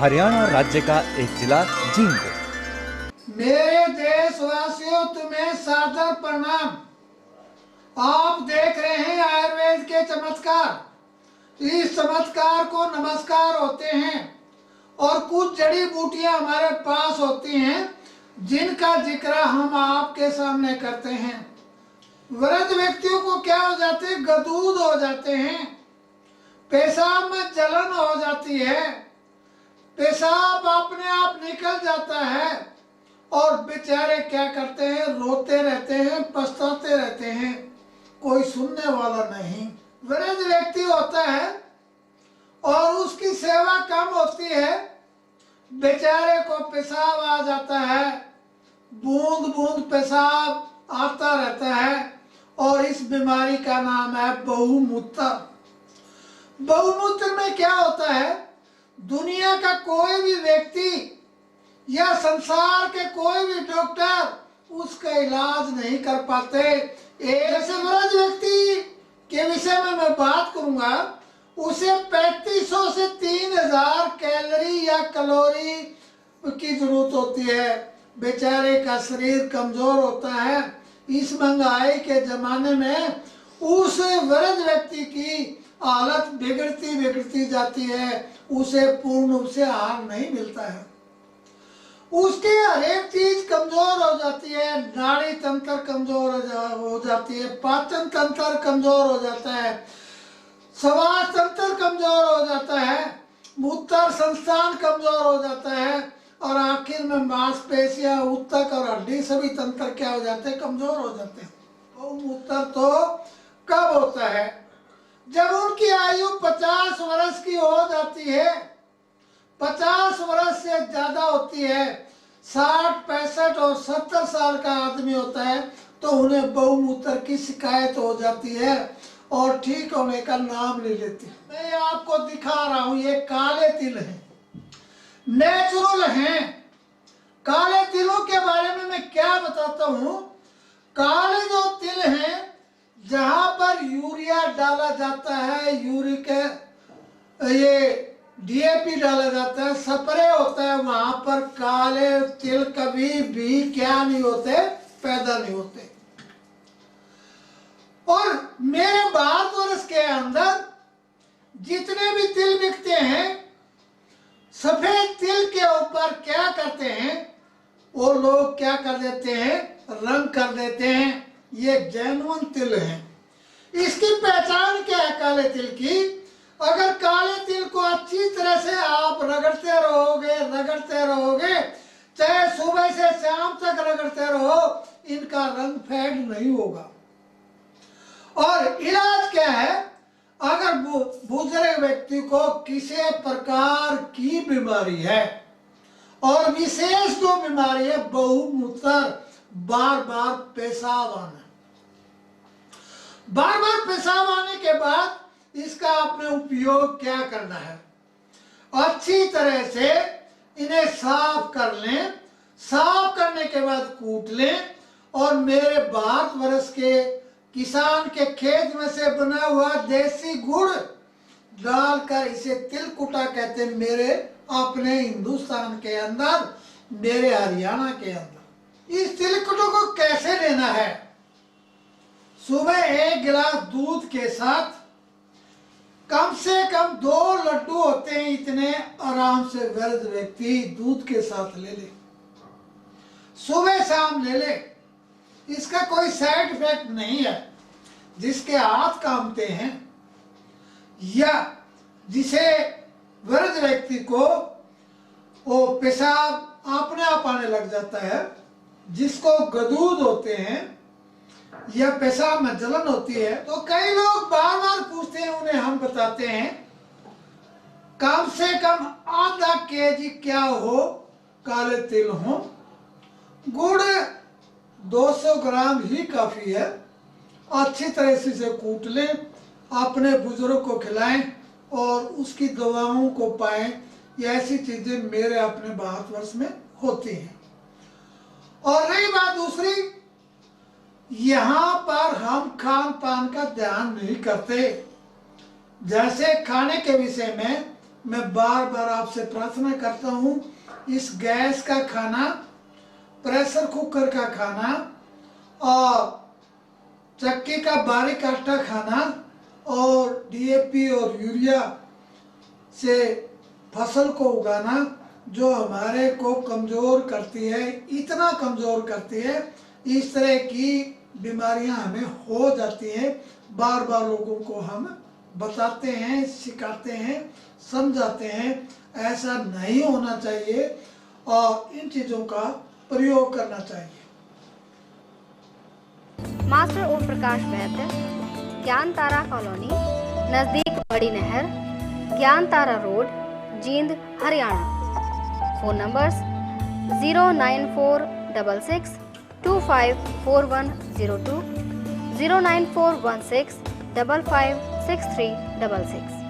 हरियाणा राज्य का एक जिला जींद। मेरे देशवासियों, तुम्हें सादर प्रणाम। आप देख रहे हैं आयुर्वेद के चमत्कार। इस चमत्कार को नमस्कार होते हैं और कुछ जड़ी बूटियां हमारे पास होती हैं जिनका जिक्र हम आपके सामने करते हैं। वृद्ध व्यक्तियों को क्या हो जाते हैं? गदूद हो जाते हैं, पेशाब में जलन हो जाती है, पेशाब अपने आप निकल जाता है और बेचारे क्या करते हैं? रोते रहते हैं, पछताते रहते हैं, कोई सुनने वाला नहीं। वृद्ध व्यक्ति होता है और उसकी सेवा कम होती है, बेचारे को पेशाब आ जाता है, बूंद बूंद पेशाब आता रहता है और इस बीमारी का नाम है बहुमूत्र। बहुमूत्र में क्या होता है? दुनिया का कोई भी व्यक्ति या संसार के कोई भी डॉक्टर उसका इलाज नहीं कर पाते। ऐसे वृद्ध व्यक्ति के विषय में मैं बात करूंगा, उसे 3500 से 3000 कैलोरी या कैलोरी की जरूरत होती है। बेचारे का शरीर कमजोर होता है। इस महंगाई के जमाने में उस वृद्ध व्यक्ति की हालत बिगड़ती जाती है, उसे पूर्ण रूप से आहार नहीं मिलता है, उसकी हर एक चीज कमजोर हो जाती है। नाड़ी तंत्र कमजोर हो जाती है, पाचन तंत्र कमजोर हो जाता है, श्वास तंत्र कमजोर हो जाता है, मूत्र संस्थान कमजोर हो जाता है और आखिर में मांसपेशियां, ऊतक और हड्डी सभी तंत्र क्या हो जाते हैं? कमजोर हो जाते हैं। तो मूत्र तो कब होता है? जब उनकी आयु 50 वर्ष की हो जाती है, 50 वर्ष से ज्यादा होती है, 60, 65 और 70 साल का आदमी होता है तो उन्हें बहुमूत्र की शिकायत हो जाती है और ठीक होने का नाम ले लेती है। मैं आपको दिखा रहा हूं, ये काले तिल हैं, नेचुरल हैं। काले तिलों के बारे में मैं क्या बताता हूं? काले जो तिल हैं, जहां पर यूरिया डाला जाता है, यूरिक ये डीएपी डाला जाता है, स्प्रे होता है, वहां पर काले तिल कभी भी क्या नहीं होते? पैदा नहीं होते। और मेरे भारतवर्ष के अंदर जितने भी तिल बिकते हैं, सफेद तिल के ऊपर क्या करते हैं? वो लोग क्या कर देते हैं? रंग कर देते हैं। ये जेन्युइन तिल है। इसकी पहचान क्या है काले तिल की? अगर काले तिल को अच्छी तरह से आप रगड़ते रहोगे, चाहे सुबह से शाम तक रगड़ते रहो, इनका रंग फेड नहीं होगा। और इलाज क्या है? अगर बुजुर्ग व्यक्ति को किसी प्रकार की बीमारी है और विशेष जो बीमारी है बहुमूत्र, बार बार पेशाब आना, बार बार पेशाब आने के बाद इसका आपने उपयोग क्या करना है? अच्छी तरह से इन्हें साफ कर लें, साफ करने के बाद कूट लें और मेरे भारतवर्ष के किसान के खेत में से बना हुआ देसी गुड़ डालकर, इसे तिलकुटा कहते हैं मेरे अपने हिंदुस्तान के अंदर, मेरे हरियाणा के अंदर। इस तिलकुटों को कैसे लेना है? सुबह 1 गिलास दूध के साथ कम से कम 2 लड्डू होते हैं, इतने आराम से वृद्ध व्यक्ति दूध के साथ ले ले, सुबह शाम ले ले। इसका कोई साइड इफेक्ट नहीं है। जिसके हाथ कांपते हैं या जिसे वृद्ध व्यक्ति को वो पेशाब अपने आप आने लग जाता है, जिसको गदूद होते हैं या पेशाब में जलन होती है, तो कई लोग बार बार पूछते हैं, उन्हें हम बताते हैं कम से कम आधा केजी क्या हो? काले तिल हो, गुड़ 200 ग्राम ही काफी है। अच्छी तरह से इसे कूट लें, अपने बुजुर्ग को खिलाएं और उसकी दवाओं को पाएं। ये ऐसी चीजें मेरे अपने भारतवर्ष में होती हैं। और रही बात दूसरी, यहाँ पर हम खान पान का ध्यान नहीं करते। जैसे खाने के विषय में मैं बार बार आपसे प्रार्थना करता हूँ, इस गैस का खाना, प्रेशर कुकर का खाना और चक्की का बारीक आटा खाना और डीएपी और यूरिया से फसल को उगाना जो हमारे को कमज़ोर करती है, इतना कमज़ोर करती है, इस तरह की बीमारियां हमें हो जाती हैं। बार बार लोगों को हम बताते हैं, सिखाते हैं, समझाते हैं, ऐसा नहीं होना चाहिए और इन चीज़ों का प्रयोग करना चाहिए। मास्टर ओम प्रकाश वैद्य, ज्ञान तारा कॉलोनी, नज़दीक बड़ी नहर, Gyan Tara road, Jind, Haryana. Phone numbers 09466 254102, 09416 556366।